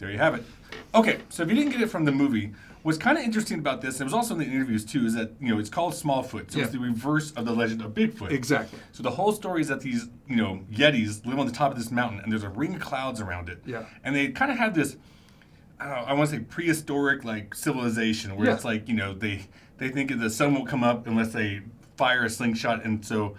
there you have it. Okay, so if you didn't get it from the movie, what's kind of interesting about this, and it was also in the interviews too, is that it's called Smallfoot, so it's the reverse of the legend of Bigfoot. Exactly. So the whole story is that these Yetis live on the top of this mountain, and there's a ring of clouds around it. Yeah. And they kind of have this, I want to say prehistoric like civilization where it's like they think the sun won't come up unless they fire a slingshot, and so.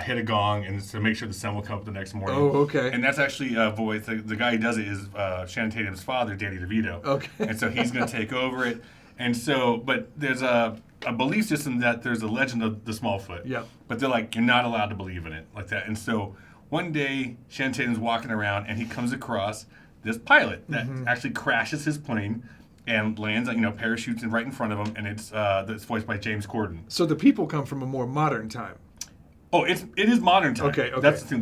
Hit a gong and to make sure the sun will come up the next morning. Oh, okay. And that's actually voice. The guy who does it is Channing Tatum's father, Danny DeVito. Okay. And so he's going to take over it. And so, but there's a belief system that there's a legend of the Smallfoot. Yeah. But they're like, you're not allowed to believe in it like that. And so one day, Channing Tatum's walking around and he comes across this pilot that actually crashes his plane and lands, parachutes right in front of him, and it's voiced by James Corden. So the people come from a more modern time. Oh, it is modern time. Okay. That's the thing.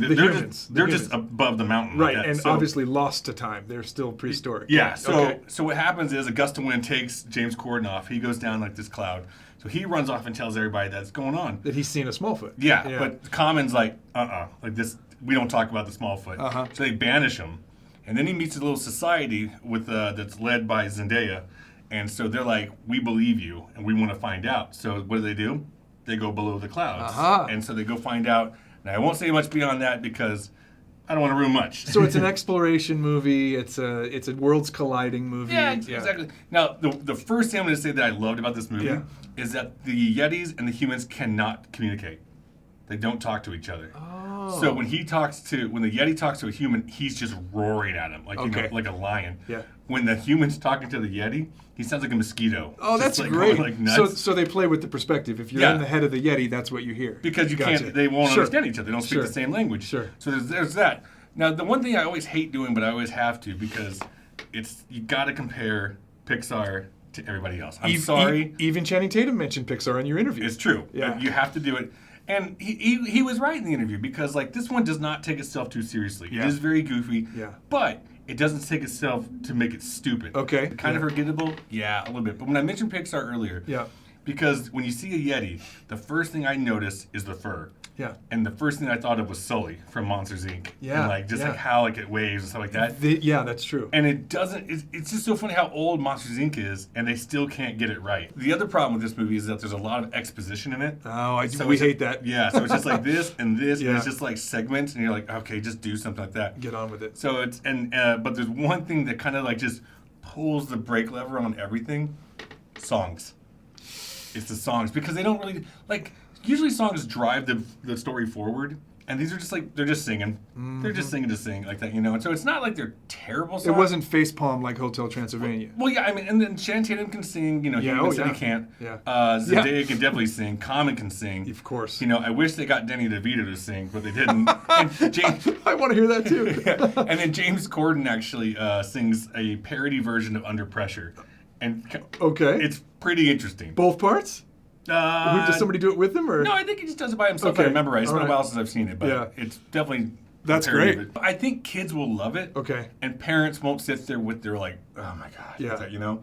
They're just above the mountain. Right, like that. and obviously lost to time. They're still prehistoric. Yeah, so what happens is a gust of wind takes James Corden off. He goes down like this cloud. So he runs off and tells everybody that's going on. That he's seen a Smallfoot. Yeah, but Common's like, like this, we don't talk about the Smallfoot. So they banish him. And then he meets a little society with that's led by Zendaya. And so they're like, we believe you, and we want to find out. So what do? They go below the clouds. And so they go find out. Now, I won't say much beyond that because I don't want to ruin much. So it's an exploration movie. It's a worlds colliding movie. Yeah, exactly. Now, the first thing I'm going to say that I loved about this movie is that the Yetis and the humans cannot communicate. They don't talk to each other. So when the Yeti talks to a human, he's just roaring at him like like a lion. Yeah. When the human's talking to the Yeti, he sounds like a mosquito. Oh, that's like, great. Like nuts. So they play with the perspective. If you're in the head of the Yeti, that's what you hear. Because you can't. They won't understand each other. They don't speak the same language. Sure. So there's that. Now the one thing I always hate doing, but I always have to because you got to compare Pixar to everybody else. I'm sorry. Even Channing Tatum mentioned Pixar in your interview. It's true. Yeah. You have to do it. And he was right in the interview because like this one does not take itself too seriously. Yeah. It is very goofy. Yeah. But it doesn't take itself to make it stupid. Okay. Kind of forgettable? Yeah, a little bit. But when I mentioned Pixar earlier, because when you see a Yeti, the first thing I notice is the fur. Yeah. And the first thing I thought of was Sully from Monsters, Inc. Yeah. And like how like it waves and stuff like that. That's true. And it doesn't, it's just so funny how old Monsters, Inc. is, and they still can't get it right. The other problem with this movie is that there's a lot of exposition in it. Oh, we hate that. Yeah, so it's just like this and this, and it's just like segments, and you're like, okay, just do something like that. Get on with it. So it's, but there's one thing that kind of like just pulls the brake lever on everything. Songs. It's the songs, because they don't really, like, usually songs drive the story forward, and these are just like, they're just singing. Mm-hmm. They're just singing to sing like that, And so it's not like they're terrible songs. It wasn't facepalm like Hotel Transylvania. Well, yeah, I mean, and then Channing Tatum can sing, he said he can't. Yeah. Zendaya can definitely sing. Common can sing. Of course. I wish they got Danny DeVito to sing, but they didn't. And James, I want to hear that too. And then James Corden actually sings a parody version of Under Pressure. And it's pretty interesting. Both parts? Does somebody do it with him, or? No, I think he just does it by himself. I remember. It's been a while since I've seen it, but it's definitely. That's great. I think kids will love it. Okay. And parents won't sit there with their like, oh my god. Yeah.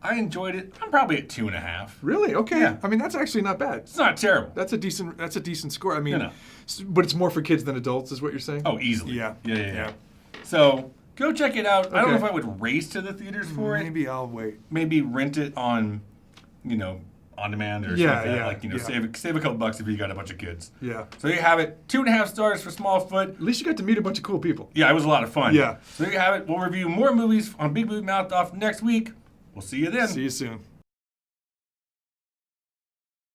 I enjoyed it. I'm probably at 2.5. Really? Okay. Yeah. I mean, that's actually not bad. It's not terrible. That's a decent score. I mean, but it's more for kids than adults, is what you're saying? Oh, easily. Yeah. So go check it out. Okay. I don't know if I would race to the theaters for it. Maybe I'll wait. Maybe rent it on, on demand or something like that. Save a couple bucks if you got a bunch of kids. Yeah. So there you have it. 2.5 stars for Smallfoot. At least you got to meet a bunch of cool people. Yeah, it was a lot of fun. Yeah. So there you have it. We'll review more movies on Big Movie Mouth Off next week. We'll see you then. See you soon.